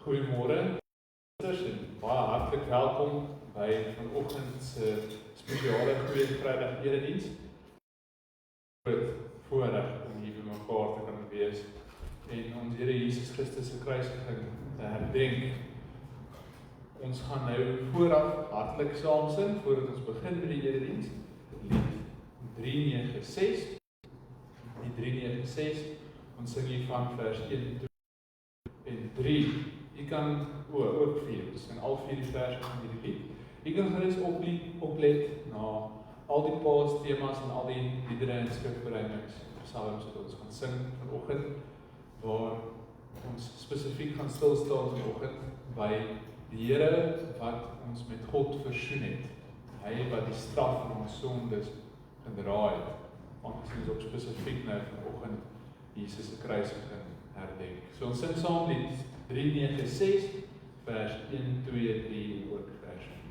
Goeiemôre en baie hartlik welkom by vanoggend se spesiale Goeie Vrydag erediens. Groot voorreg om hier by mekaar te kan wees en ons Here Jesus Christus se kruisiging te herdenk. Ons gaan nou vooraf hartlik saam sing voordat ons begin met die erediens. Lied 396. Die 396, ons sing hier van vers 1 en 3. Jy kan ook 4, dus in al 4 die verse van hierdie lied. Jy kan gerus oplet na al die paas, temas en al die liedere en skrifbereidings, psalms wat ons gaan sing vanoggend, waar ons spesifiek gaan stilstaan vanoggend by die Here wat ons met God versoen het. Hy wat die straf van ons sondes gedra het. Aangesien ons ook spesifiek nou vanoggend Jesus se kruisiging herdenk. So ons sing saam lied 396 vers 1, 2, 3 en ook vers 4.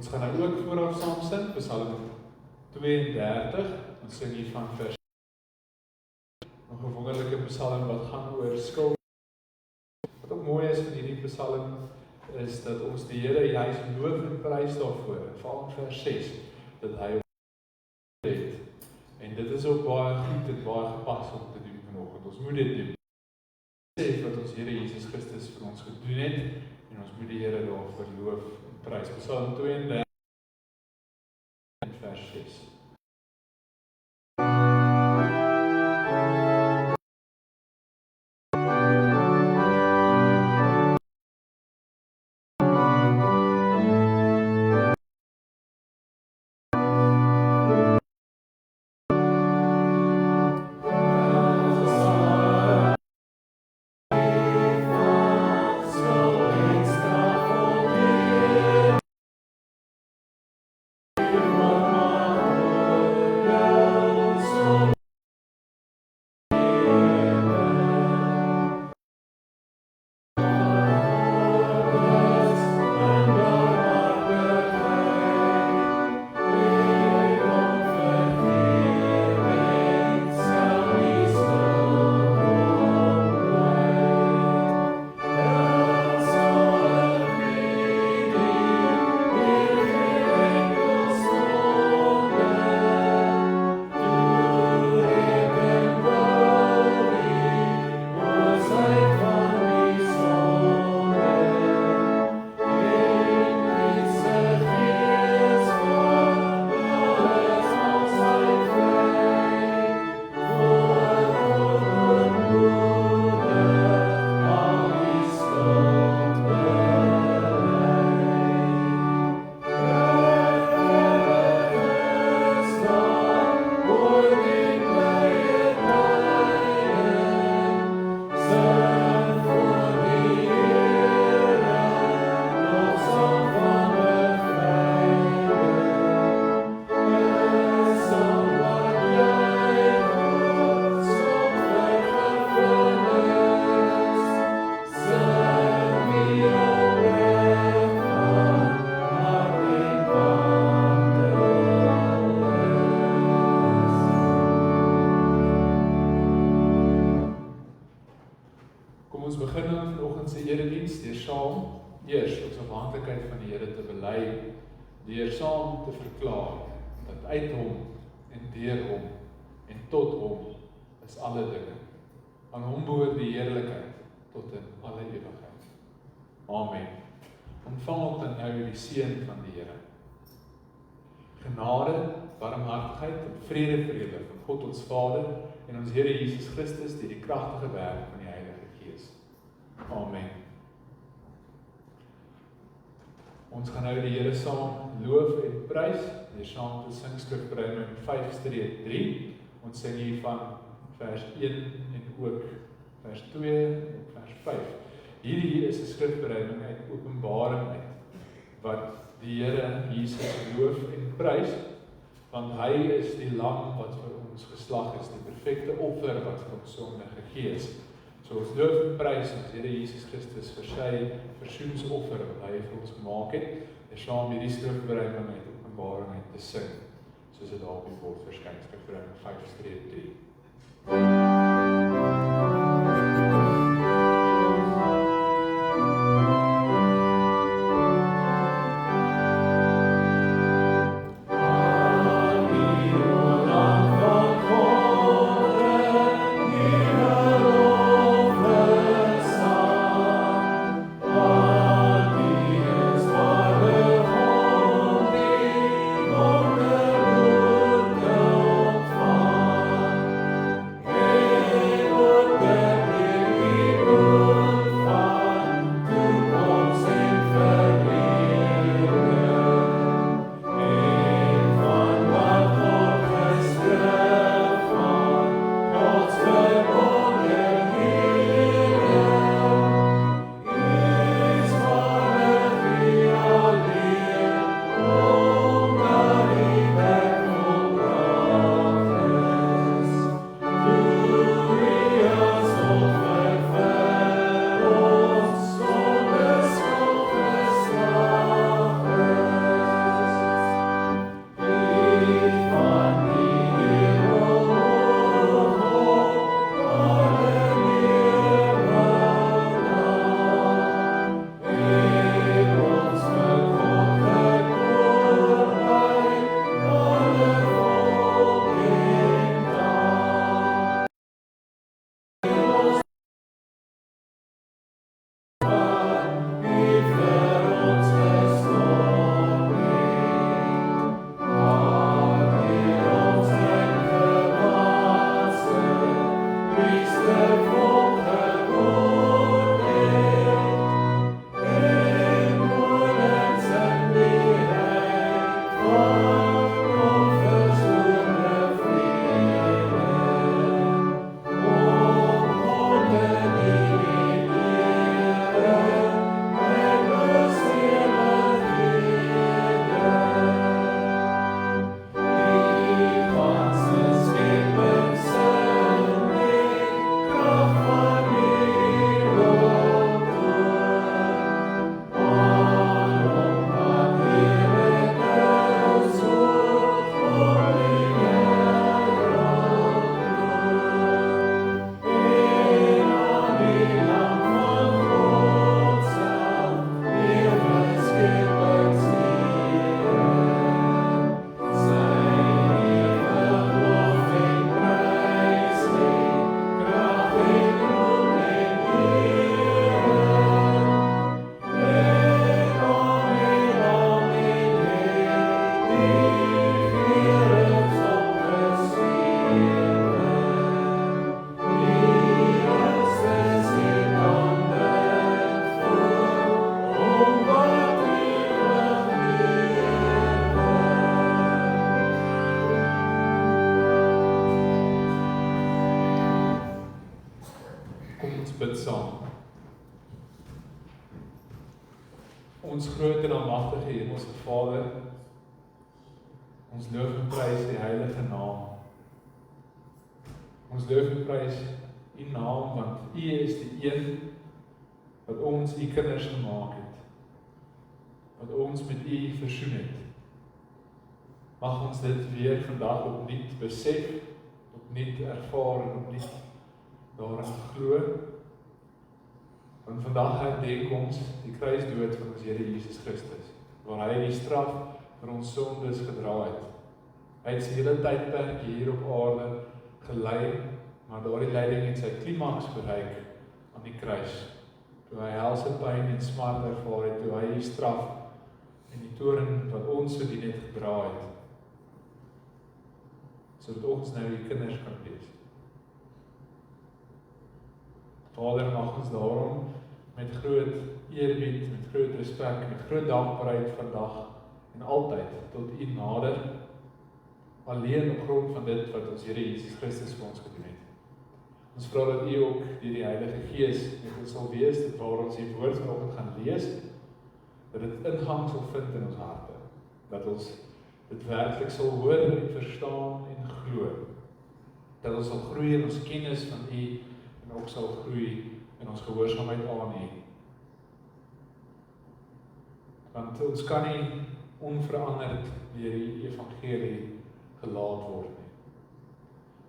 Ons gaan nou ook vooraf saam sing, Psalm 32, ons sing hier van vers 'n wonderlike psalm wat gaan oor skuld. Wat ook mooi is van hierdie psalm is dat ons die Here juis loof en prys daarvoor, veral in vers 6, dat hy het. En dit is ook baie goed en baie gepas om te doen vanoggend. Ons moet dit doen. Sê wat ons Here Jesus Christus vir ons gedoen het en ons moet die Here daarvoor loof en prys. Psalm 32 vers 6. eers ons afhanklikheid van die Here te bely, deur saam te verklaar, dat uit hom, en deur hom, en tot hom, is alle dinge. Aan hom behoort die heerlikheid, tot in alle ewigheid. Amen. Ontvang ook dan nou die seën van die Here. Genade, barmhartigheid en vrede vir julle van God ons Vader en ons Here Jesus Christus deur die kragtige werk van die Heilige Gees. Amen. Ons gaan nou die Here saam loof en prys, deur saam te sing Skrifgedeelte 5:3. Ons sing hier van vers 1 en ook vers 2 en vers 5. Hierdie is 'n skrifbereiding uit Openbaring uit, wat die Here Jesus loof en prys, want hy is die lam wat vir ons geslag is, die perfekte offer wat vir ons sonde gegee is. So ons loof en prys ons Here Jesus Christus vir sy versoensoffer wat hy vir ons gemaak het, en saam hierdie skrifbereiding uit Openbaring uit te sing, soos dit daar op die bord verskyn, Skrifbereiding 5:3. bid saam. Ons groot en almagtige Hemelse Vader, ons loof en prys die heilige naam. Ons loof en prys U naam, want U is die een wat ons U kinders gemaak het, wat ons met U versoen het. Mag ons dit weer vandag opnuut besef, opnuut ervaar en opnuut daarin glo, Want vandag herdenk ons die kruisdood van ons Here Jesus Christus, waar hy die straf vir ons sondes gedra het. Hy het sy hele tydperk hier op aarde gelei, maar daardie lyding het sy klimaks bereik aan die kruis. Toe hy helse pyn en smart ervaar het, toe hy die straf en die toorn wat ons verdien het gedra het, sodat ons nou die kinders kan wees. Vader, mag ons daarom met groot eerbied, met groot respek, met groot dankbaarheid vandag en altyd tot U nader, alleen op grond van dit wat ons Here Jesus Christus vir ons gedoen het. Ons vra dat U ook deur die Heilige Gees met ons sal wees, dat waar ons die woord vanoggend gaan lees, dat dit ingang sal vind in ons harte, dat ons dit werklik sal hoor en verstaan en glo, dat ons sal groei in ons kennis van U en ook sal groei in ons gehoorsaamheid aan U. Want ons kan nie onveranderd deur die evangelie gelaat word nie.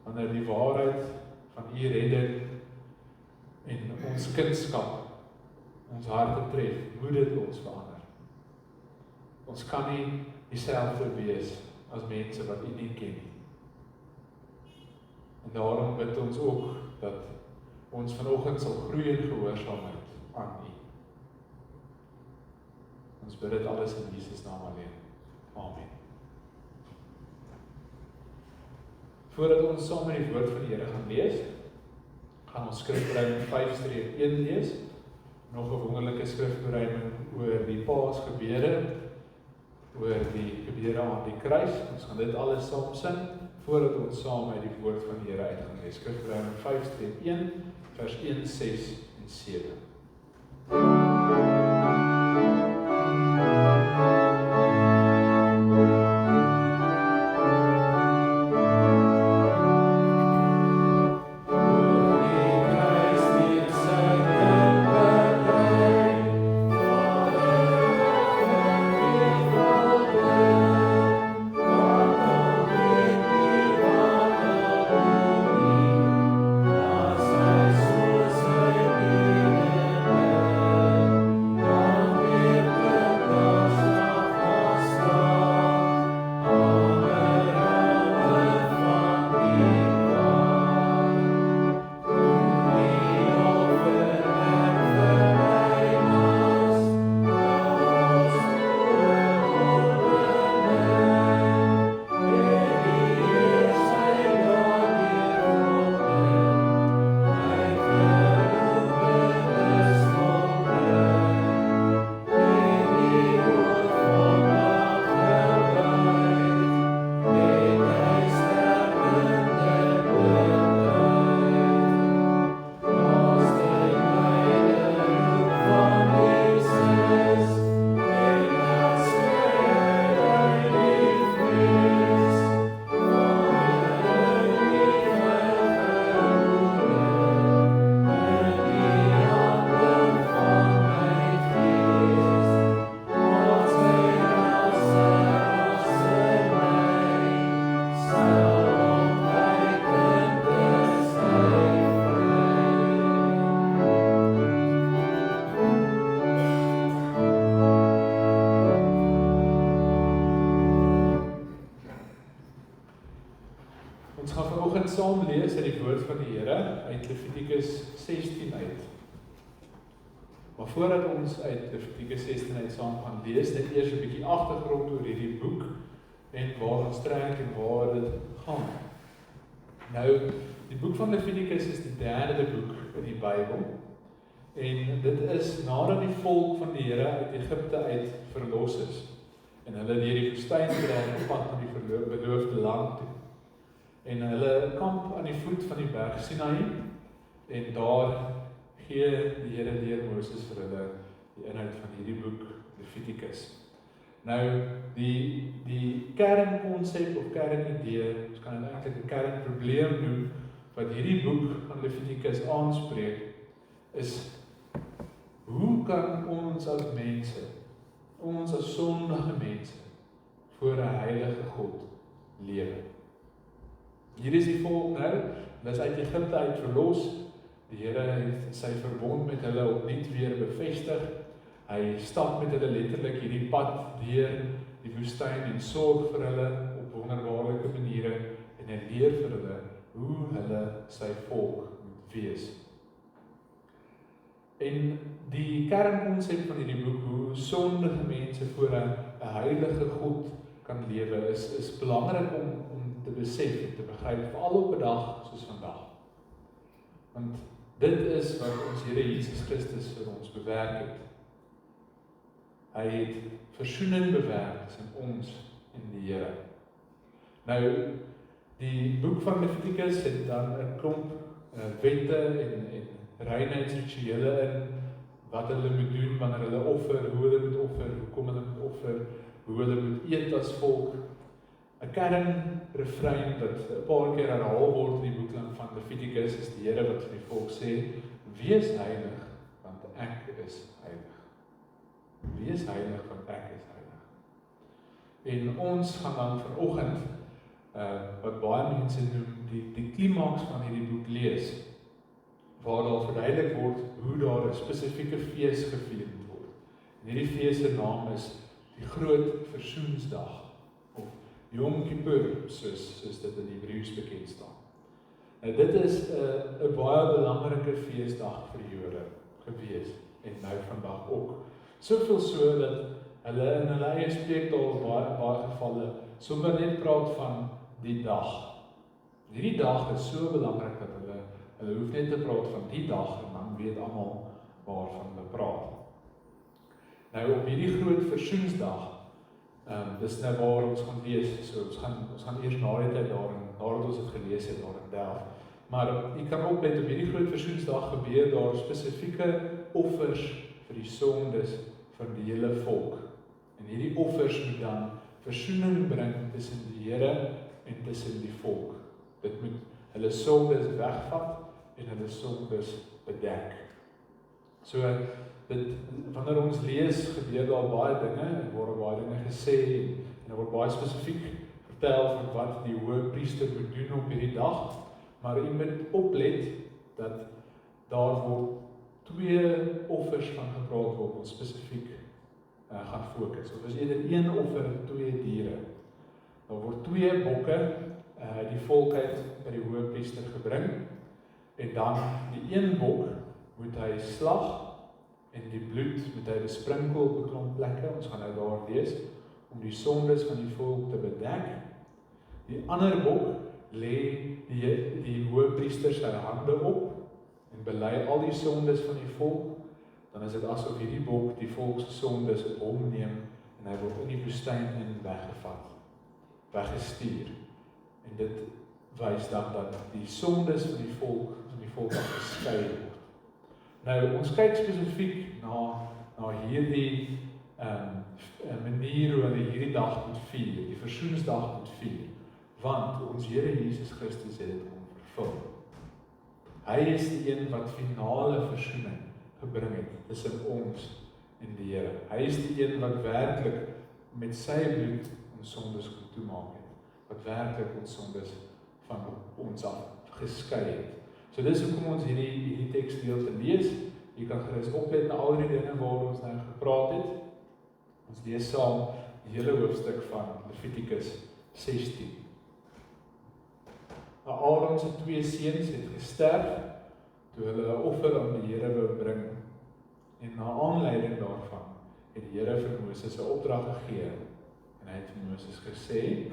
Wanneer die waarheid van U redding en ons kindskap ons harte tref, moet dit ons verander. Ons kan nie dieselfde wees as mense wat U nie ken nie. En daarom bid ons ook dat ons vanoggend sal groei in gehoorsaamheid aan U. Ons bid dit alles in Jesus naam alleen. Amen. Voordat ons saam met die woord van die Here gaan lees, gaan ons skrifbereiding 5-1 lees. Nog 'n wonderlike skrifbereiding oor die Paasgebeure, oor die gebeure aan die kruis. Ons gaan dit alles saam sing, voordat ons saam uit die woord van die Here uit gaan lees. Skrifbereiding 5-1, vers 1, 6 en 7. Ons gaan vanoggend saam lees uit die woord van die Here uit Levitikus 16 uit. Maar voordat ons uit Levitikus 16 uit saam gaan lees, net eers 'n bietjie agtergrond oor hierdie boek en waar ons trek en waar dit gaan. Nou, die boek van Levitikus is die derde boek in die Bybel. En dit is nadat die volk van die Here uit Egipte uit verlos is en hulle deur die woestyn trek op pad na die beloofde land toe. En hulle kamp aan die voet van die berg Sinai en daar gee die Here deur Moses vir hulle die inhoud van hierdie boek Levitikus. Nou die kernkonsep of kernidee, ons kan dit eintlik 'n kernprobleem noem wat hierdie boek van Levitikus aanspreek, is hoe kan ons as mense, ons as sondige mense voor 'n heilige God lewe? Hier is die volk nou, hulle is uit Egipte uit verlos Die Here het sy verbond met hulle opnuut weer bevestig. Hy stap met hulle letterlik hierdie pad deur die woestyn en sorg vir hulle op wonderbaarlike maniere en hy leer vir hulle hoe hulle sy volk moet wees. En die kernkonsep van hierdie boek, hoe sondige mense voor 'n heilige God kan lewe, is belangrik om te besef en te begryp, veral op 'n dag soos vandag. Want dit is wat ons Here Jesus Christus vir ons bewerk het. Hy het versoening bewerk tussen ons en die Here. Nou, die boek van Levitikus het dan 'n klomp wette en reinheidsrituele in, wat hulle moet doen wanneer hulle offer, hoe hulle moet offer, hoekom hulle moet offer, hoe hulle moet eet as volk. 'n Kernrefrein wat 'n paar keer herhaal word in die boek van Levitikus is die Here wat vir die volk sê, wees heilig, want ek is heilig. Wees heilig, want ek is heilig. En ons gaan dan vanoggend, wat baie mense noem, die klimaks van hierdie boek lees, waar daar verduidelik word hoe daar 'n spesifieke fees gevier word. En hierdie fees se naam is die Groot Versoensdag, of Yom Kippur, soos dit in Hebreëus bekend staan. Nou dit is 'n baie belangrike feesdag vir die Jode gewees, en nou vandag ook. Soveel so dat hulle in hulle eie spreektaal baie gevalle sommer net praat van die dag. Hierdie dag is so belangrik dat hulle hoef net te praat van die dag en dan weet almal waarvan hulle praat. Nou op hierdie Groot Versoensdag, dis nou waar ons gaan lees, so ons gaan eers na die tyd nadat ons het gelees het daar in Delf. Maar jy kan oplet, op hierdie Groot Versoensdag gebeur daar spesifieke offers vir die sondes van die hele volk. En hierdie offers moet dan versoening bring tussen die Here en tussen die volk. Dit moet hulle sondes wegvat en hulle sondes bedek. So, wanneer ons lees, gebeur daar baie dinge, en word baie dinge gesê, en daar word baie spesifiek vertel van wat die hoëpriester moet doen op hierdie dag, maar jy moet oplet, dat daar word 2 offers van gepraat word, ons spesifiek gaan fokus. Of is eerder 1 offer, 2 diere. Daar word 2 bokke, die volk uit by die hoëpriester gebring, en dan die 1 bok moet hy slag, en die bloed moet hy besprinkel op 'n klomp plekke, ons gaan nou daar lees, om die sondes van die volk te bedek. Die ander bok lê die hoëpriester sy hande op, en bely al die sondes van die volk, dan is dit asof hierdie bok die volk se sondes op hom neem, en hy word in die woestyn weggestuur. En dit wys dan dat die sondes van die volk geskei word. Nou, ons kyk spesifiek na hierdie manier hoe hulle hierdie dag moet vier, die Versoensdag moet vier, want ons Here Jesus Christus het dit kom vervul. Hy is die een wat finale versoening gebring het tussen ons en die Here. Hy is die een wat werklik met sy bloed ons sondes kon toemaak het, wat werklik ons sondes van ons af geskei het. So dis hoekom ons hierdie teksgedeelte lees. Jy kan gerus oplet na al die dinge waaroor ons nou gepraat het. Ons lees saam die hele hoofstuk van Levitikus 16. Aaron se 2 seuns het gesterf toe hulle 'n offer aan die Here wou bring. En na aanleiding daarvan het die Here vir Moses 'n opdrag gegee. En hy het vir Moses gesê: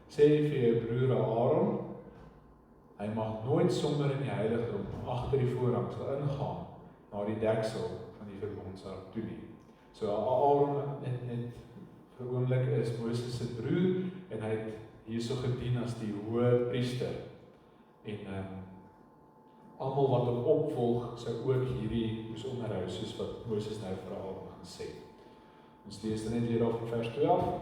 "Sê vir jou broer Aaron, hy mag nooit sommer in die heiligdom agter die voorhangsel ingaan na die deksel van die verbondsark toe nie." So Aaron net vir 'n oomblik is Moses se broer en hy het hierso gedien as die hoë priester. En almal wat hom opvolg sou ook hierdie moes onderhou, soos wat Moses nou vir Aaron gaan sê. Ons lees dit net weer af in vers 12.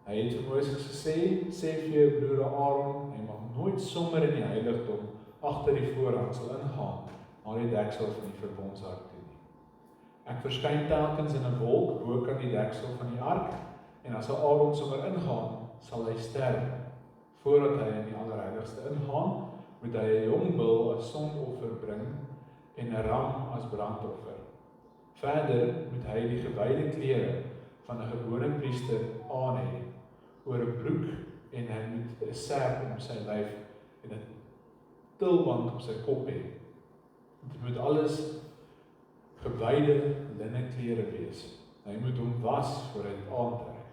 Hy het vir Moses gesê: "Sê vir jou broer Aaron, hy mag nooit sommer in die heiligdom agter die voorhangsel ingaan na die deksel van die verbondsark toe nie. Ek verskyn telkens in 'n wolk bo kan die deksel van die ark, en as Aaron sommer ingaan, sal hy sterf. Voordat hy in die allerheiligste ingaan, moet hy 'n jong bul as sondoffer bring en 'n ram as brandoffer. Verder moet hy die gewyde klere van 'n gewone priester aan hê, oor 'n broek, en hy moet 'n serp om sy lyf en 'n tulband op sy kop hê. Dit moet alles gewyde linneklere wees. Hy moet hom was voor hy dit aantrek.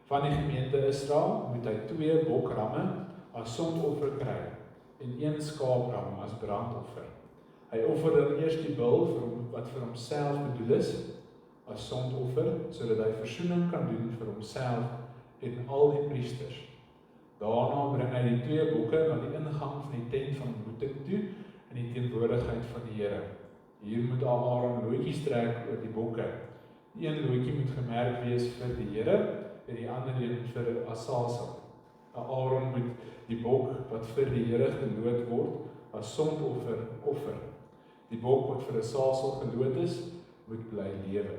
Van die gemeente Israel moet hy 2 bokramme as sondoffer kry en 1 skaapram as brandoffer. Hy offer dan eers die bul wat vir homself bedoel is as sondoffer, sodat hy versoening kan doen vir homself en al die priesters. Daarna bring hy die 2 bokke na die ingang van die tent van ontmoeting toe in die teenwoordigheid van die Here. Hier moet Aaron lootjies trek oor die bokke. Die een lootjie moet gemerk wees vir die Here en die ander een vir Asasel. Aaron moet die bok wat vir die Here geloot word as sondoffer offer. Die bok wat vir Asasel geloot is, moet bly lewe.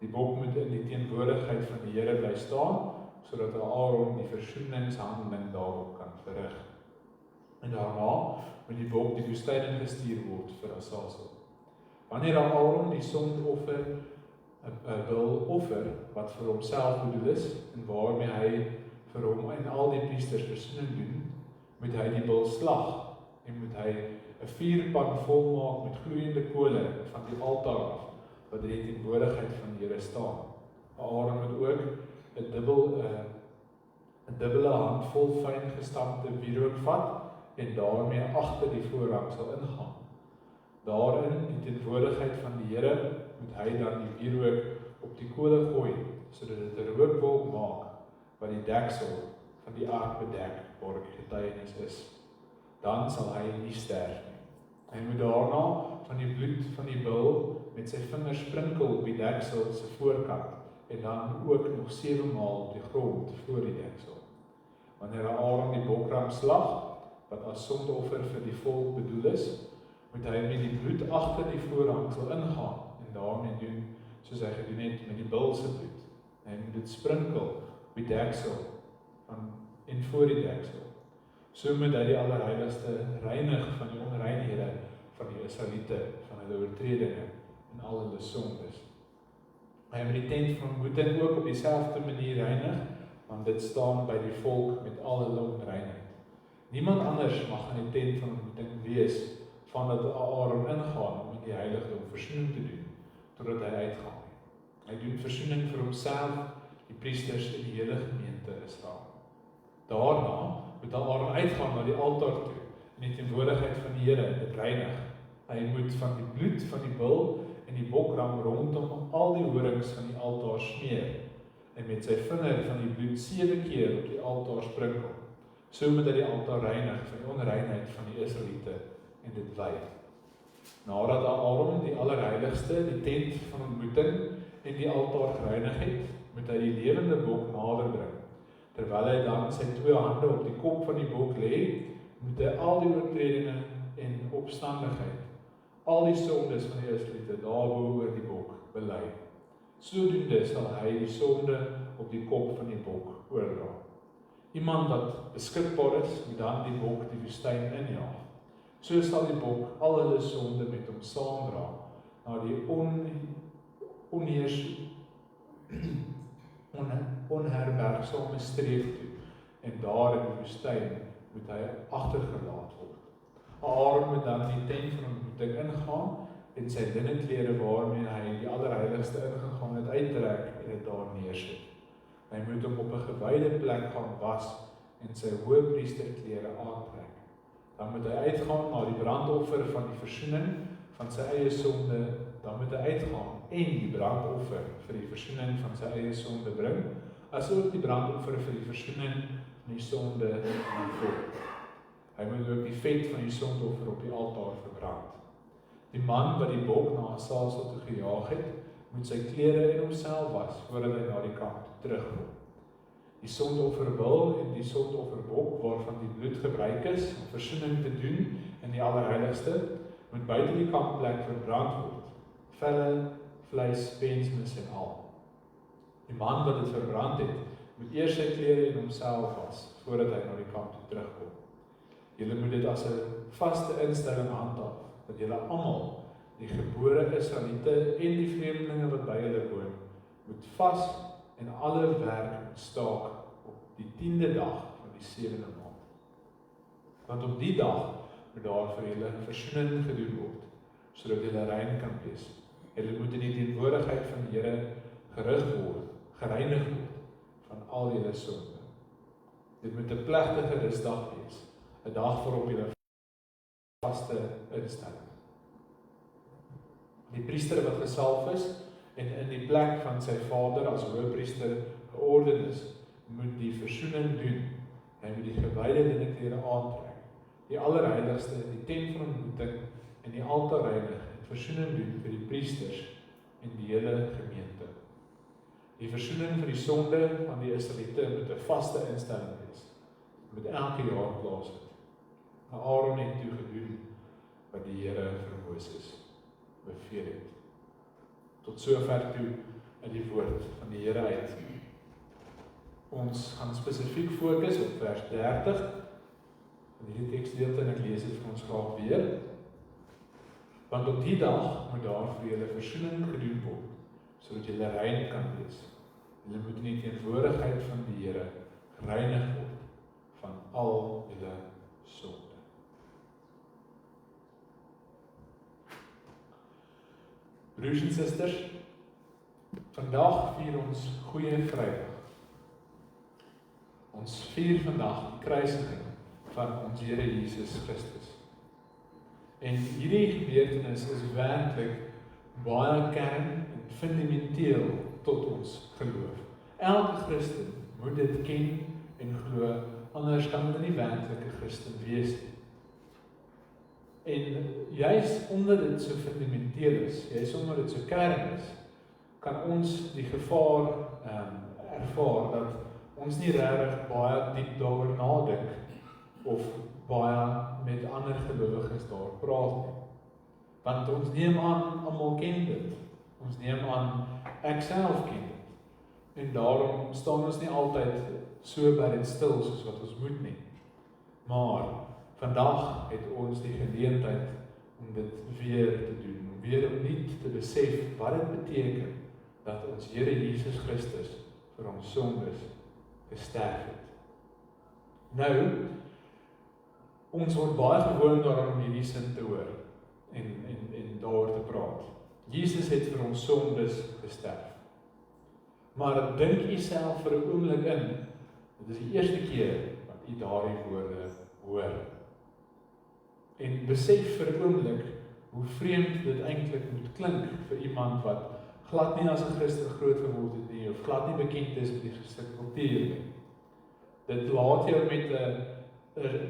Die bok moet in die teenwoordigheid van die Here bly staan, sodat Aaron die versoeningshandeling daarop kan verrig. En daarna moet die bok die woestyn ingestuur word vir Asasel. Wanneer Aaron die sondoffer 'n bul offer wat vir homself bedoel is en waarmee hy vir hom en al die priesters versoening doen, moet hy die bul slag en moet hy 'n vuurpan volmaak met gloeiende kole van die altaar af wat in die teenwoordigheid van die Here staan. Aaron moet ook 'n dubbele handvol fyn gestampte wierook vat en daarmee agter die voorhang sal ingaan. Daarin, die teenwoordigheid van die Here, moet hy dan die wierook op die kole gooi, sodat dit 'n rookwolk maak wat die deksel van die ark bedek waar die getuienis is. Dan sal hy nie sterf nie. Hy moet daarna van die bloed van die bul met sy vingers sprinkel op die deksel se voorkant en dan ook nog 7 maal op die grond voor die deksel. Wanneer Aaron die bokram slag, wat as sondoffer vir die volk bedoel is, moet hy met die bloed agter die voorhangsel ingaan en daarmee doen soos hy gedoen het met die bul se bloed. Hy moet dit sprinkel op die deksel en voor die deksel. So moet hy die allerheiligste reinig van die onreinhede van die Israeliete, van hulle oortredinge en al hulle sondes. Hy moet die tent van ontmoeting ook op dieselfde manier reinig, want dit staan by die volk met al hulle onreinheid. Niemand anders mag in die tent van ontmoeting wees, vandat Aaron ingaan om in die heiligdom versoening te doen, totdat hy uitgaan. Hy doen versoening vir homself, die priesters en die hele gemeente Israel. Daarna moet Aaron uitgaan na die altaar toe, in die teenwoordigheid van die Here, dit reinig. Hy moet van die bloed van die bul en die bokram rondom al die horings van die altaar smeer, en met sy vinger van die bloed 7 keer op die altaar sprinkel. So moet hy die altaar reinig van die onreinheid van die Israeliete en dit wy. Nadat Aaron die allerheiligste, die tent van ontmoeting en die altaar gereinig het, moet hy die lewende bok nader bring. Terwyl hy dan sy 2 hande op die kop van die bok lê, moet hy al die oortredinge en opstandigheid, al die sondes van die Israeliete daarbo oor die bok bely. Sodoende sal hy die sonde op die kop van die bok oordra. Iemand wat beskikbaar is, moet dan die bok die woestyn injaag. So sal die bok al hulle sonde met hom saamdra na die onherbergsame streek toe, en daar in die woestyn moet hy agtergelaat word. Aaron moet dan in die tent van ontmoeting ingaan en sy linnenklere waarmee hy die allerheiligste ingegaan het uittrek en dit daar neersit. Hy moet hom op 'n gewyde plek gaan was en sy hoëpriesterklere aantrek. Dan moet hy uitgaan na die brandoffer van die versoening van sy eie sonde, dan moet hy uitgaan en die brandoffer vir die versoening van sy eie sonde bring, asook die brandoffer vir die versoening van die sonde van die volk. Hy moet ook die vet van die sondoffer op die altaar verbrand. Die man wat die bok na Asasel toe gejaag het, moet sy klere en homself was, voordat hy na die kamp terugkom. Die sondofferbul en die sondofferbok, waarvan die bloed gebruik is om versoening te doen in die allerheiligste, moet buite die kampplek verbrand word. Velle, vleis, pensmis en al. Die man wat dit verbrand het, moet eers sy klere en homself was, voordat hy na die kamp toe terugkom. Julle moet dit as 'n vaste instelling handhaaf, dat julle almal, die gebore Israeliete en die vreemdelinge wat by julle woon, moet vas en alle werk moet staak op die 10de dag van die 7de maand. Want op die dag moet daar vir julle versoening gedoen word, sodat julle rein kan wees. Julle moet in die teenwoordigheid van die Here gereinig word van al julle sonde. Dit moet 'n plegtige rusdag wees, 'n dag waarop julle vaste instelling. Die priester wat gesalf is en in die plek van sy vader as hoëpriester georden is, moet die versoening doen. Hy moet die gewyde linneklere aantrek, die allerheiligste, die tent van ontmoeting en die altaar reinig en versoening doen vir die priesters en die hele gemeente. Die versoening vir die sonde van die Israeliete moet 'n vaste instelling wees. Dit moet elke jaar plaasvind. Maar Aaron het toe gedoen wat die Here vir Moses beveel het. Tot sover toe in die woord van die Here uit. Ons gaan spesifiek fokus op vers 30 in hierdie teksgedeelte en ek lees dit vir ons graag weer. Want op die dag moet daar vir julle versoening gedoen word, sodat julle rein kan wees. Julle moet in die teenwoordigheid van die Here gereinig word van al julle sonde. Broers en susters, vandag vier ons Goeie Vrydag. Ons vier vandag die kruisiging van ons Here Jesus Christus. En hierdie gebeurtenis is werklik baie kern en fundamenteel tot ons geloof. Elke Christen moet dit ken en glo, anders kan hulle nie werklike Christen wees nie. En juist omdat dit so fundamenteel is, juist omdat dit so kern is, kan ons die gevaar ervaar dat ons nie regtig baie diep daaroor nadink of baie met ander gelowiges daar praat nie. Want ons neem aan, almal ken dit. Ons neem aan, ek self ken dit. En daarom staan ons nie altyd so by dit stil soos wat ons moet nie. Maar vandag het ons die geleentheid om dit weer te doen, om weer opnuut te besef wat dit beteken dat ons Here Jesus Christus vir ons sondes gesterf het. Nou, ons word baie gewoond daaraan om hierdie sin te hoor en daaroor te praat. Jesus het vir ons sondes gesterf. Maar dink u self vir 'n oomblik in, dit is die eerste keer wat u daardie woorde hoor. En besef vir 'n oomblik hoe vreemd dit eintlik moet klink vir iemand wat glad nie as 'n Christen groot geword het nie, of glad nie bekend is met die Christelike kultuur nie. Dit laat jou met 'n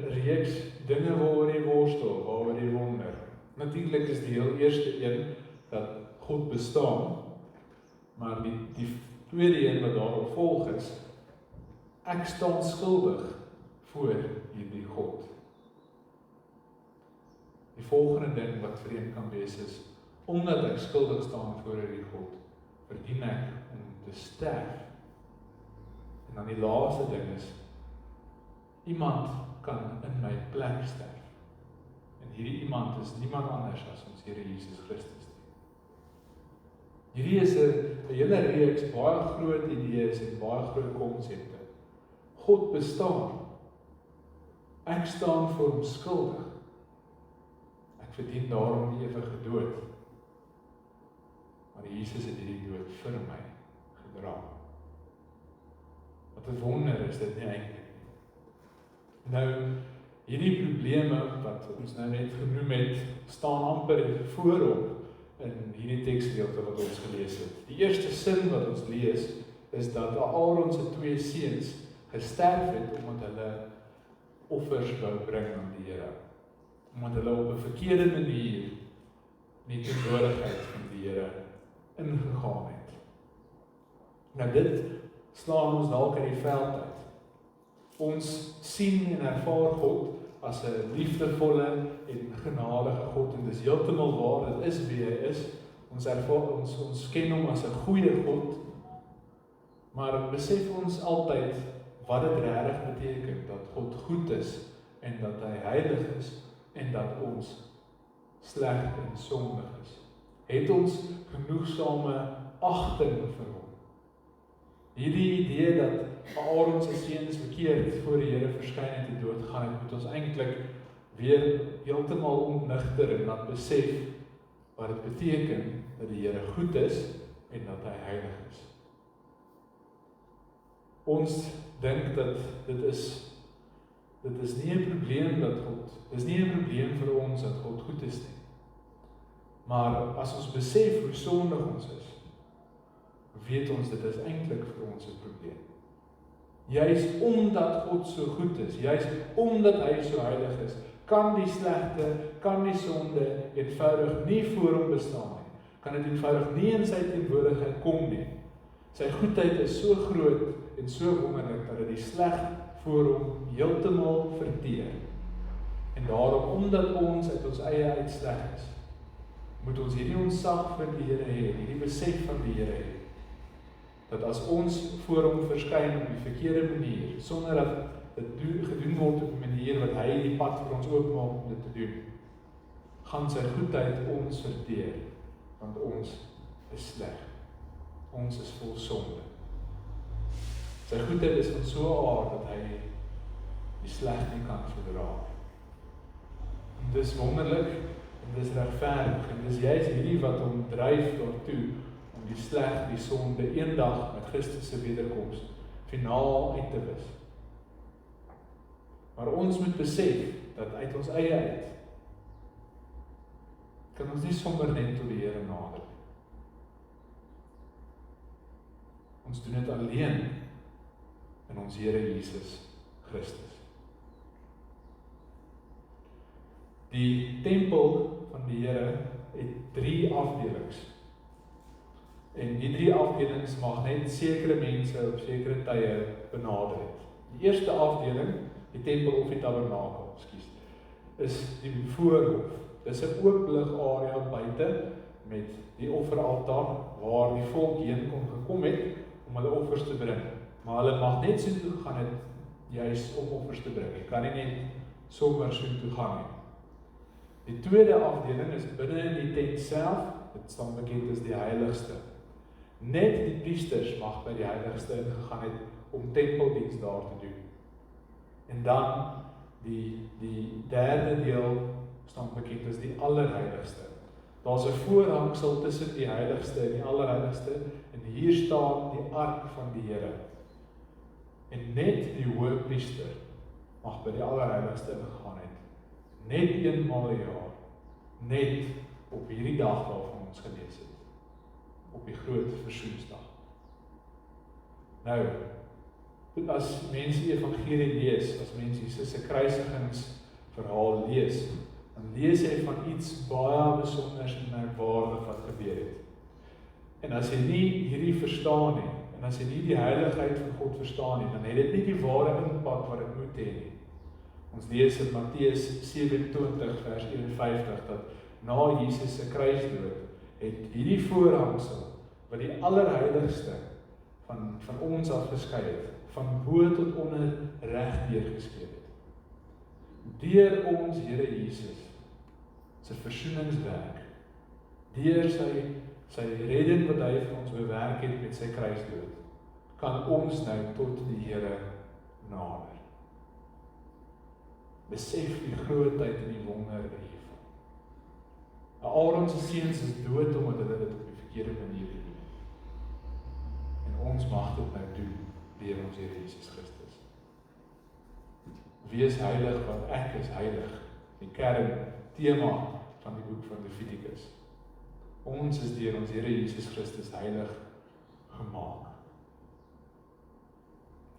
reeks dinge waaroor jy worstel, waaroor jy wonder. Natuurlik is die heel eerste een dat God bestaan, maar die tweede een wat daarop volg is, ek staan skuldig voor hierdie God. Die volgende ding wat vreemd kan wees is, omdat ek skuldig staan voor hierdie God, verdien ek om te sterf. En dan die laaste ding is, iemand kan in my plek sterf. En hierdie iemand is niemand anders as ons Here Jesus Christus. Hierdie is 'n hele reeks baie groot idees en baie groot konsepte. God bestaan. Ek staan voor hom skuldig. Ek verdien daarom die ewige dood. Maar Jesus het hierdie dood vir my gedra. Wat 'n wonder is dit nie eintlik. Nou, hierdie probleme wat ons nou net genoem het, staan amper voorop in hierdie teksgedeelte wat ons gelees het. Die eerste sin wat ons lees, is dat Aaron se 2 seuns gesterf het, omdat hulle offers wou bring aan die Here. Omdat hulle op 'n verkeerde manier in die teenwoordigheid van die Here ingegaan het. Nou dit slaan ons dalk uit die veld uit. Ons sien en ervaar God as 'n liefdevolle en genadige God, en dis heeltemal waar, dit is wie hy is. Ons ken hom as 'n goeie God, maar besef ons altyd wat dit regtig beteken, dat God goed is, en dat hy heilig is, en dat ons sleg en sondig is? Het ons genoegsame agting vir hom? Hierdie idee dat Aaron se seuns verkeerd voor die Here verskyn en te dood gaan het, moet ons eintlik weer heeltemal ontnigter en laat besef wat dit beteken dat die Here goed is en dat hy heilig is. Ons dink dat dit is nie 'n probleem dat dis nie 'n probleem vir ons dat God goed is nie. Maar as ons besef hoe sondig ons is, weet ons dit is eintlik vir ons 'n probleem. Juis omdat God so goed is, juis omdat hy so heilig is, kan die slegte, kan die sonde eenvoudig nie voor hom bestaan nie. Kan dit eenvoudig nie in sy teenwoordigheid kom nie. Sy goedheid is so groot en so wonderlik dat dit die sleg voor hom heeltemal verteer. En daarom, omdat ons uit ons eie uit sleg is, moet ons hierdie ontzag vir die Here hê, hierdie besef van die Here hê, dat as ons voor hom verskyn op die verkeerde manier, sonder dat dit gedoen word op 'n manier wat hy die pad vir ons oopmaak om dit te doen, gaan sy goedheid ons verteer, want ons is sleg. Ons is vol sonde. Sy goedheid is van so 'n aard dat hy die sleg nie kan verdra. En dis wonderlik en dis regverdig en dis juist hierdie wat hom dryf daartoe om die sleg, die sonde eendag met Christus se wederkoms finaal uit te wis. Maar ons moet besef dat uit ons eie uit kan ons nie sommer net tot die Here nader nie. Ons doen dit alleen in ons Here Jesus Christus. Die tempel van die Here het 3 afdelings. En die 3 afdelings mag net sekere mense op sekere tye benader het. Die eerste afdeling, die tempel of die tabernakel, is die voorhof. Dis 'n ooplig area buite met die offeraltaar waar die volk heen kon gekom het om hulle offers te bring. Maar hulle mag net so toe gaan het juis om offers te bring. Jy kan nie net sommer so toe gaan nie. Die tweede afdeling is binne in die tent self, dit staan bekend as die heiligste. Net die priesters mag by die heiligste ingegaan het om tempeldiens daar te doen. En dan die derde deel staan bekend as die allerheiligste. Daar's 'n voorhangsel tussen die heiligste en die allerheiligste en hier staan die ark van die Here. En net die hoëpriester mag by die allerheiligste ingegaan het. Net eenmaal 'n jaar. Net op hierdie dag waarvan ons gelees het. Op die groot versoeningsdag. Nou, as mense die evangelie lees, as mense Jesus se kruisigingsverhaal lees, dan lees hy van iets baie besonders en merkwaardig wat gebeur het. En as jy nie hierdie verstaan nie, en as jy nie die heiligheid van God verstaan nie, dan het dit nie die ware impak wat dit moet hê nie. Ons lees in Matteus 27 vers 51 dat na Jesus se kruisdood het hierdie voorhangsel wat die allerheiligste van ons af geskei het, van bo tot onder reg deurgeskeur het. Deur ons Here Jesus se versoeningswerk, deur sy redding wat hy vir ons bewerk het met sy kruisdood, kan ons nou tot die Here nader. Besef die grootheid en die wonder hiervan. Aaron se seuns is dood omdat hulle dit op die verkeerde manier doen. En ons mag dit nou doen deur ons Here Jesus Christus. Wees heilig want ek is heilig. Die kern tema van die boek van Levitikus. Ons is deur ons Here Jesus Christus heilig gemaak.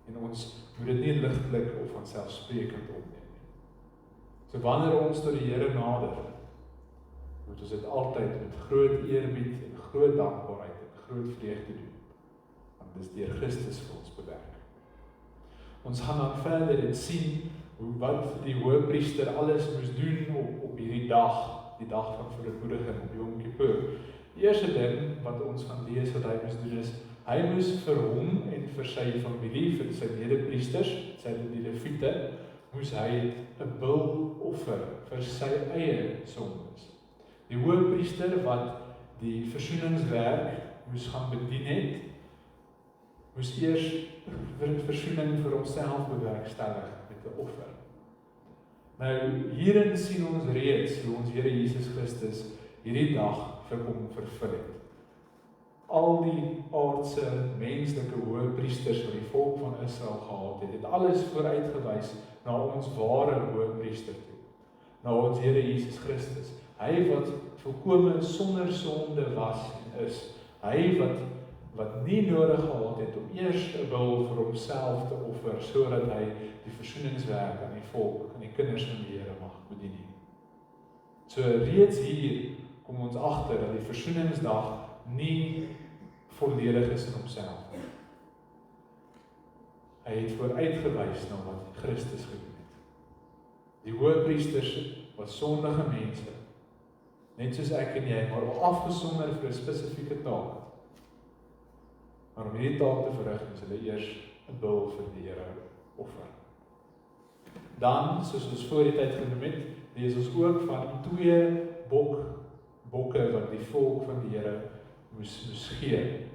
En ons moet dit nie ligtelik of vanselfsprekend opneem. So wanneer ons tot die Here nader, moet ons dit altyd met groot eerbied en groot dankbaarheid en groot vreugde doen. Want dit is deur Christus vir ons bewerk. Ons gaan dan verder en sien wat die hoëpriester alles moes doen op hierdie dag, die dag van verootmoediging op Yom Kippur. Die eerste ding wat ons gaan lees wat hy moes doen is, hy moes vir hom en vir sy familie, vir sy medepriesters, die Lewiete, moes hy 'n bil offer vir sy eie sondes. Die hoëpriester wat die versoeningswerk moes gaan bedien het, moes eers versoening vir homself bewerkstellig met 'n offer. Nou, hierin sien ons reeds hoe ons Here Jesus Christus hierdie dag vir hom vervul het. Al die aardse, menslike hoëpriesters wat die volk van Israel gehad het, het alles vooruitgewys na ons ware hoëpriester toe, na ons Here Jesus Christus. Hy wat volkome sonder sonde was en is, hy wat nie nodig gehad het om eers 'n wil vir homself te offer, sodat hy die versoeningswerk aan die volk, aan die kinders van die Here mag bedien nie. So reeds hier kom ons agter dat die versoeningsdag nie volledig is in homself nie. Hy het vooruitgewys na wat Christus gedoen het. Die hoëpriesters was sondige mense, net soos ek en jy, maar afgesonder vir 'n spesifieke taak. Maar om hierdie taak te verrig, moes hulle eers 'n bil vir die Here offer. Dan, soos ons voor die tyd genoem het, lees ons ook van 2 bokke wat die volk van die Here moes gee.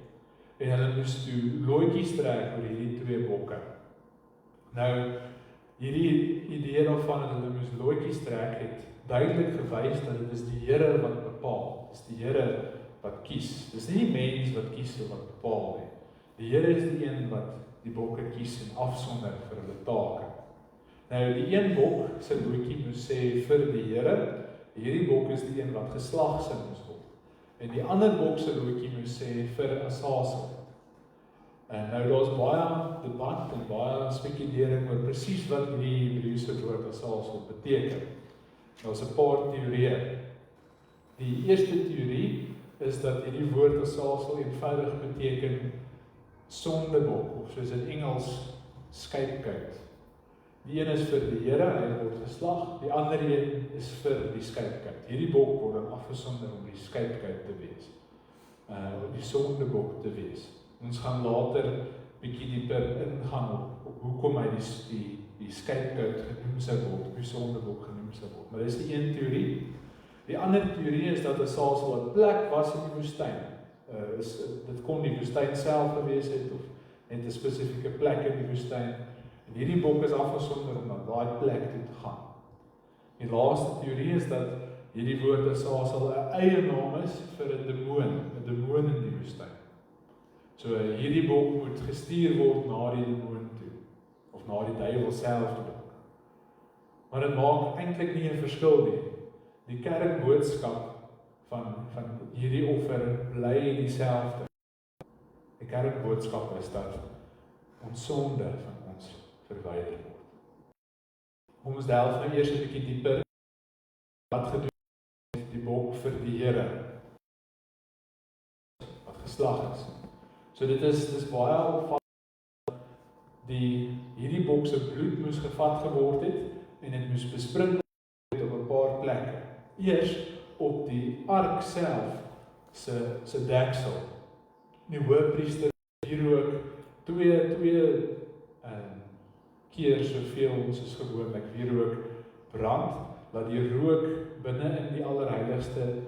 En hulle moes toe lootjies trek oor hierdie 2 bokke. Nou, hierdie idee daarvan dat hulle moes lootjies trek het duidelik gewys dat dit is die Here wat bepaal. Dit is die Here wat kies. Dit is nie die mens wat kies of wat bepaal nie. Die Here is die een wat die bokke kies en afsonder vir hulle take. Nou, die een bok se lootjie moes sê vir die Here, hierdie bok is die een wat geslagsin moes word. En die ander bok se lootjie moes sê vir Asasel. En nou daar's baie debat en baie spekulering oor presies wat die Hebreëse woord Asasel beteken. Daar's 'n paar teorieë. Die eerste teorie is dat hierdie woord Asasel eenvoudig beteken sondebok, of soos in Engels scapegoat. Die een is vir die Here, hy word geslag, die ander een is vir die scapegoat. Hierdie bok word dan afgesonder om die scapegoat te wees, die sondebok te wees. Ons gaan later bietjie dieper ingaan op hoekom hy die scapegoat genoem sou word, die sondebok genoem sou word. Maar dis die een teorie. Die ander teorie is dat Asasel 'n plek was in die woestyn. Dit kon die woestyn self gewees het of net 'n spesifieke plek in die woestyn. En hierdie bok is afgesonder om na daai plek toe te gaan. Die laaste teorie is dat hierdie woord Asasel 'n eie naam is vir 'n demoon in die woestyn. So hierdie bok moet gestuur word na die demoon toe, of na die duiwel self toe. Maar dit maak eintlik nie 'n verskil nie. Die kernboodskap van hierdie offer bly dieselfde. Die kernboodskap is dat ons sonde van ons verwyder word. Ons delf nou eers 'n bietjie dieper. Wat gedoen het die bok vir die Here wat geslag is. So dit is baie opvallend dat hierdie bok se bloed moes gevat geword het en dit moes besprinkel word op 'n paar plekke. Eers op die ark self se deksel. Die hoëpriester wierook twee keer soveel soos gewoonlik wierook brand, dat die rook binne in die allerheiligste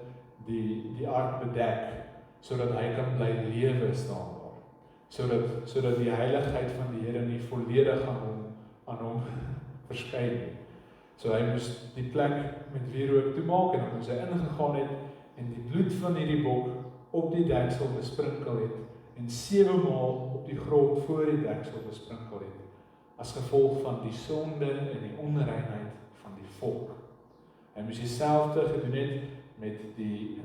die ark bedek, sodat hy kan bly lewe staan daar. Sodat die heiligheid van die Here nie volledig aan hom verskyn nie. So hy moes die plek met wierook toemaak en dan moes hy ingegaan het en die bloed van hierdie bok op die deksel besprinkel het en 7 maal op die grond voor die deksel besprinkel het, as gevolg van die sonde en die onreinheid van die volk. Hy moes dieselfde gedoen het met die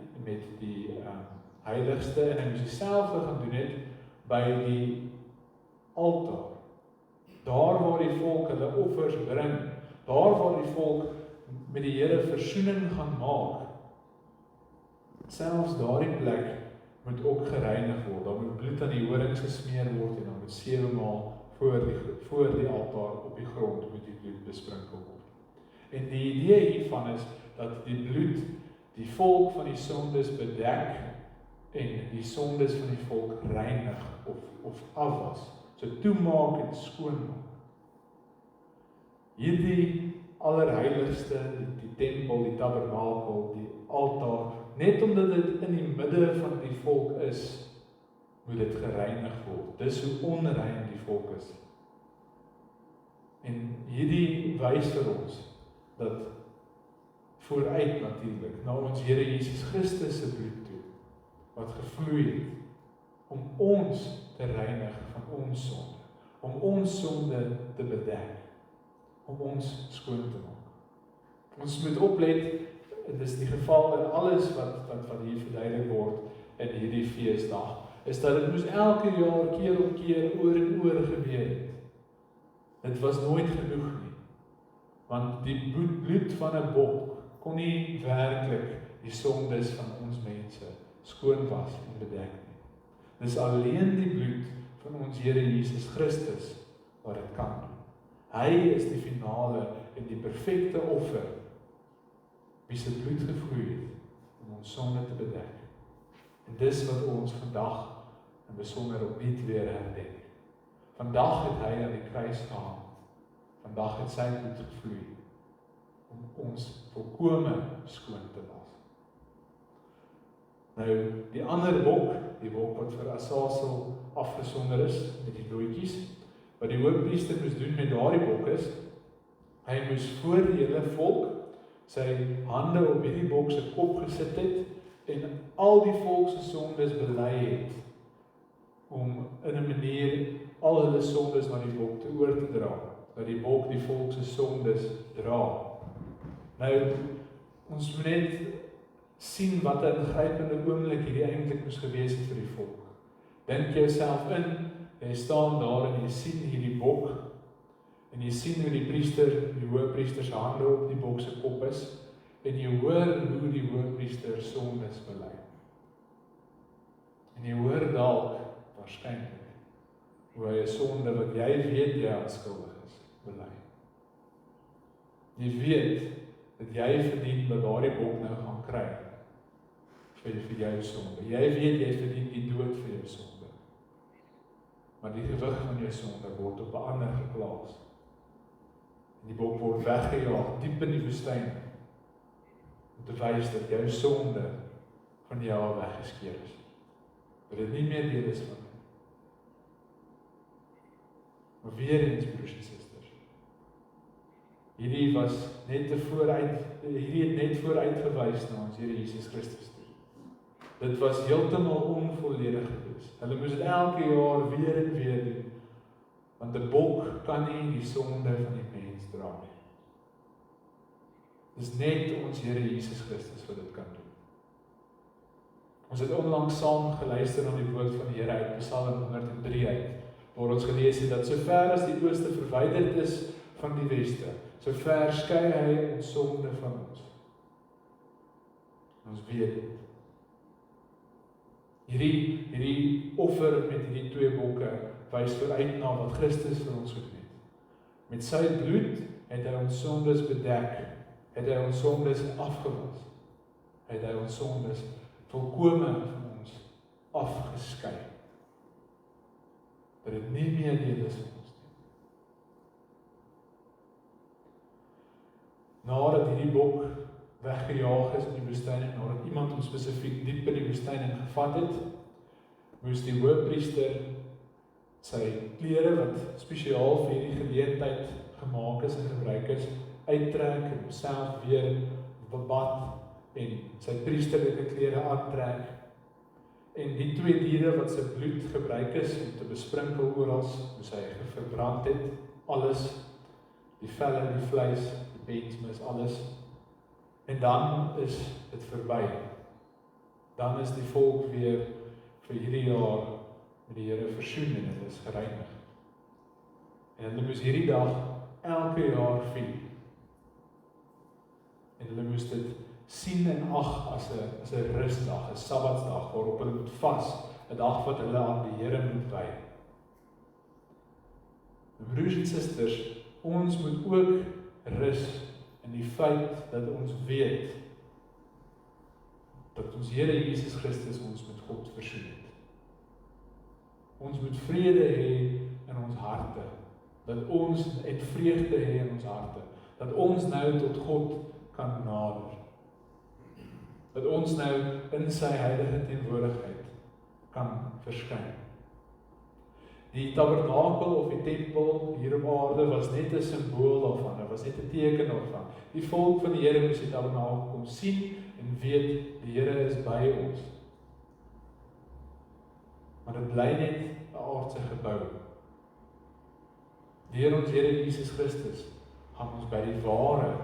heiligste en hy moes dieselfde gaan doen het by die altaar. Daar waar die volk hulle offers bring, daar waar die volk met die Here versoening gaan maak, selfs daardie plek moet ook gereinig word. Daar moet bloed aan die horings gesmeer word en dan moet 7 maal voor die altaar op die grond moet die bloed besprinkel word. En die idee hiervan is dat die bloed die volk van die sondes bedek en die sondes van die volk reinig of afwas. So toemaak en skoonmaak. Hierdie allerheiligste, die tempel, die tabernakel, die altaar, net omdat dit in die midde van die volk is, moet dit gereinig word. Dis hoe onrein die volk is. En hierdie wys vir ons, dat vooruit natuurlik, na ons Here Jesus Christus se bloed toe, wat gevloei het, om ons te reinig van ons sonde, om ons sonde te bedek, om ons skoon te maak. Ons moet oplet, en dis die geval in alles wat hier verduidelik word in hierdie feesdag, is dat dit moes elke jaar keer op keer oor en oor gebeur het. Dit was nooit genoeg nie, want die bloed van 'n bok kon nie werklik die sondes van ons mense skoon was en bedek nie. Dis alleen die bloed van ons Here Jesus Christus wat dit kan doen. Hy is die finale en die perfekte offer, wie se bloed gevloei het om ons sonde te bedek. En dis wat ons vandag in besonder opnuut weer herdenk. Vandag het hy aan die kruis gehang. Vandag het sy bloed gevloei om ons volkome skoon te was. Nou, die ander bok, die bok wat vir Azazel afgesonder is, met die loetjies, wat die hoofpriester moes doen met daardie bok is, hy moes voor die hele volk sy hande op hierdie bok se kop gesit het, en al die volk se sondes bely het, om in 'n manier al hulle sondes na die bok te oor te dra, dat die bok die volk se sondes dra. Nou, ons moet net sien wat 'n ingrypende oomblik hierdie eintlik moes gewees het vir die volk. Dink jouself in, jy staan daar en jy sien hierdie bok, en jy sien hoe die priester, die hoëpriester se hande op die bok se kop is, en jy hoor hoe die hoëpriester sondes bely. En jy hoor dalk, waarskynlik, hoe hy 'n sonde wat jy weet jy aan skuldig is, bely. Jy weet dat jy verdien dat daardie bok nou gaan kry vir jou sonde. Jy weet jy verdien die dood vir jou sonde. Maar die gewig van jou sonde word op 'n ander geplaas. En die bok word weggejaag diep in die woestyn om te wys dat jou sonde van jou weggeskeer is. Dat dit nie meer deel is van jou. Maar weer eens, broers en susters, hierdie het net vooruit gewys na ons Here Jesus Christus toe. Dit was heeltemal onvolledig geweest. Hulle moes dit elke jaar weer en weer doen, want 'n bok kan nie die sonde van die mens dra nie. Dis net ons Here Jesus Christus wat dit kan doen. Ons het onlangs saam geluister na die woord van die Here uit Psalm 103 uit, waar ons gelees het dat sover as die ooste verwyderd is van die weste, sover skei hy ons sonde van ons. Ons weet dit. Hierdie offer met hierdie 2 bokke wys vooruit na wat Christus vir ons gedoen het. Met sy bloed het hy ons sondes bedek, het hy ons sondes afgewas, het hy ons sondes volkome van ons afgeskei. Dat dit nie meer deel is van ons nie. Nadat hierdie bok weggejaag is in die woestyn, en nadat iemand hom spesifiek diep in die woestyn gevat het, moes die hoëpriester sy klere wat spesiaal vir hierdie geleentheid gemaak is en gebruik is, uittrek en homself weer bebad en sy priesterlike klere aantrek. En die 2 diere wat sy bloed gebruik is om te besprinkel oral, moes hy verbrand het, alles, die velle, die vleis, die bensmis, alles. En dan is dit verby. Dan is die volk weer vir hierdie jaar met die Here versoen en dit is gereinig. En hulle moes hierdie dag elke jaar vier. En hulle moes dit sien en ag as 'n rusdag, 'n Sabbatsdag waarop hulle moet vas, 'n dag wat hulle aan die Here moet wy. Broers en susters, ons moet ook rus in die feit dat ons weet dat ons Here Jesus Christus ons met God versoen het. Ons moet vrede hê in ons harte, dat ons het vreugde hê in ons harte, dat ons nou tot God kan nader. Dat ons nou in sy heilige teenwoordigheid kan verskyn. Die tabernakel of die tempel hier op aarde was net 'n simbool daarvan, dit was net 'n teken daarvan. Die volk van die Here moes die tabernakel kom sien en weet die Here is by ons. Maar dit bly net 'n aardse gebou. Deur ons Here Jesus Christus gaan ons by die ware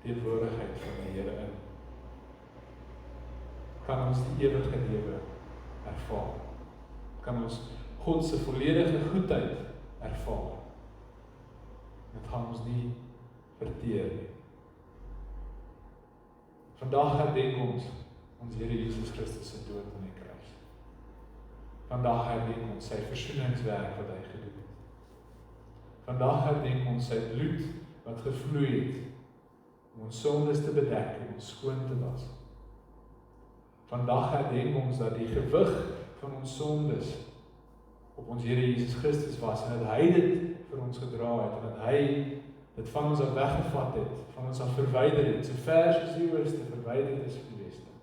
teenwoordigheid van die Here in. Kan ons die ewige lewe ervaar. Kan ons God se volledige goedheid ervaar. Dit gaan ons nie verteer nie. Vandag herdenk ons Here Jesus Christus se dood aan die kruis. Vandag herdenk ons sy versoeningswerk wat hy gedoen het. Vandag herdenk ons sy bloed wat gevloei het om ons sondes te bedek en ons skoon te was. Vandag herdenk ons dat die gewig van ons sondes op ons Here Jesus Christus was en dat hy dit vir ons gedra het en dat hy dit van ons af weggevat het, van ons af verwyder het, so ver soos die ooste verwyder is van die weste.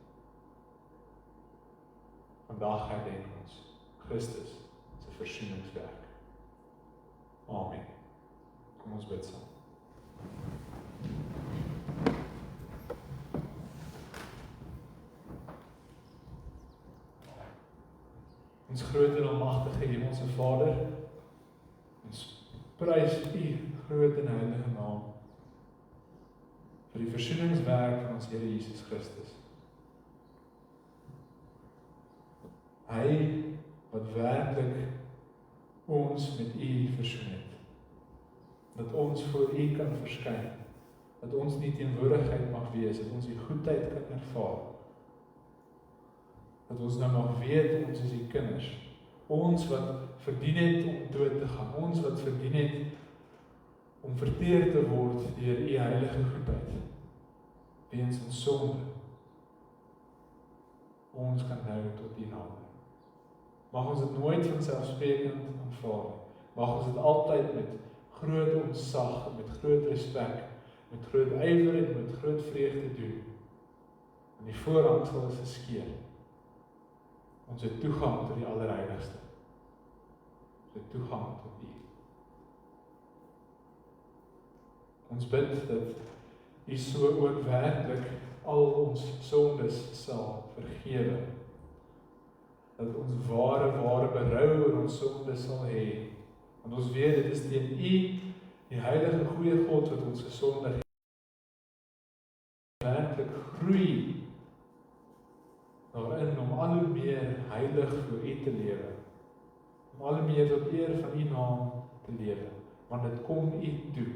Vandag herdenk ons Christus se versoeningswerk. Amen. Kom ons bid saam. Ons groot en almagtige Hemelse Vader, ons prys U groot en heilige naam vir die versoeningswerk van ons Here Jesus Christus. Hy wat werklik ons met U versoen het. Dat ons voor U kan verskyn. Dat ons die teenwoordigheid mag wees, dat ons die goedheid kan ervaar. Dat ons nou mag weet, ons is die kinders. Ons wat verdien het om dood te gaan. Ons wat verdien het om verteer te word deur U heilige goedheid. Weens ons sonde. Ons kan nou tot U nader. Mag ons dit nooit vanselfsprekend aanvaar. Mag ons dit altyd met groot ontzag, met groot respek, met groot ywer en met groot vreugde doen. En die voorhangsel is geskeur. Ons het toegang tot die Allerheiligste. Ons het toegang tot U. Ons bid dat U so ook werklik al ons sondes sal vergewe. Dat ons ware berou oor ons sondes sal hê. Want ons weet, dit is teen U, die heilige goeie God, wat ons gesondig het. Werklik groei daarin om al hoe meer heilig voor U te lewe. Om al hoe meer tot eer van U naam te lewe. Want dit kom U toe.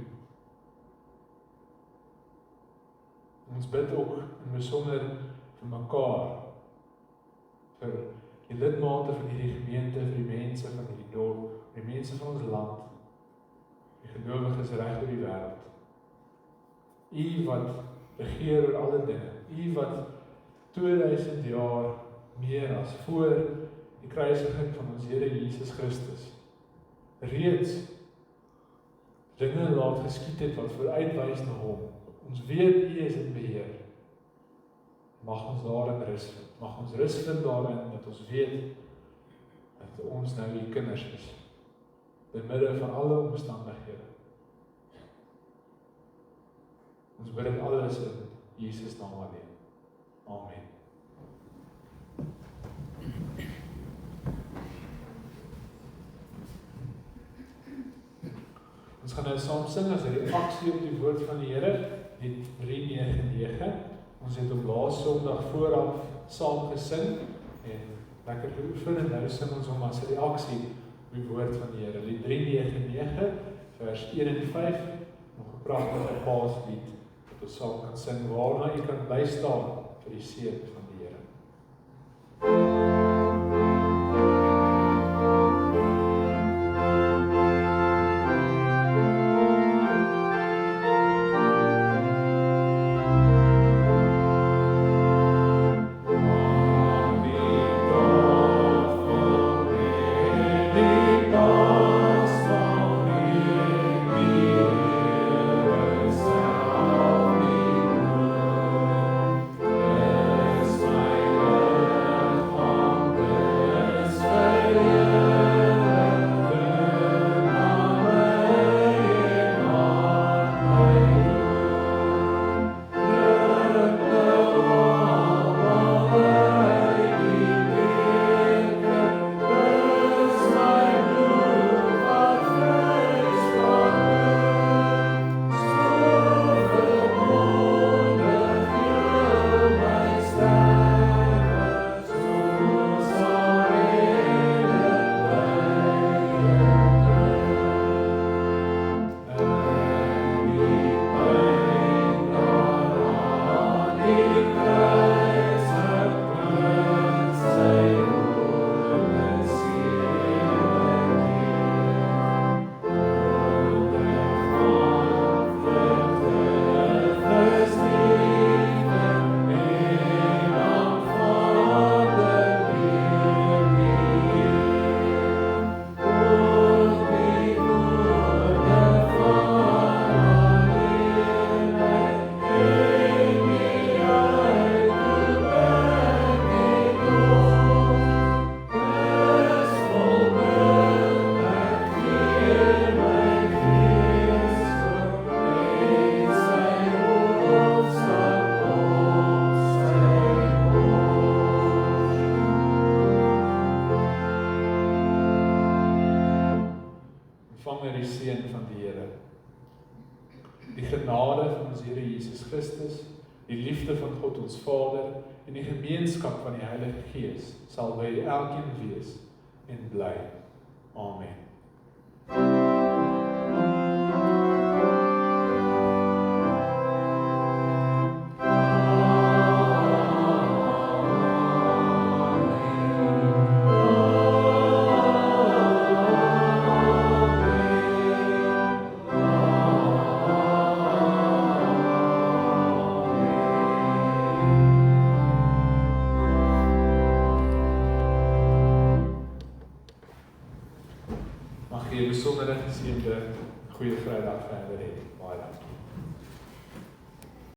Ons bid ook in besonder vir mekaar, vir die lidmate van hierdie gemeente, vir die mense van hierdie dorp, vir die mense van ons land, die gelowiges reg oor die wêreld. U wat regeer oor alle dinge, U wat 2000 jaar meer as voor die kruisiging van ons Here Jesus Christus reeds dinge laat geskied het wat vooruitwys na Hom. Ons weet U is in beheer. Mag ons daarin rus vind. Mag ons rus vind daarin dat ons weet dat ons nou U kinders is. Te midde van alle omstandighede. Ons bid dit alles in Jesus naam alleen. Amen. Ons gaan nou saam sing as 'n reaksie op die woord van die Here, die 399. Ons het op laas Sondag vooraf saam gesing en lekker geoefen en nou sing ons hom as 'n reaksie op die woord van die Here. Lied 399 vers 1 en 5, nog 'n pragtige Paaslied wat ons saam kan sing, waarna U kan bly staan vir die seën van die Here. ons Here Jesus Christus, die liefde van God ons Vader en die gemeenskap van die Heilige Gees sal by elkeen wees en bly. Amen. Mag jy 'n besondere geseënde goeie Vrydag verder hê. Baie dankie.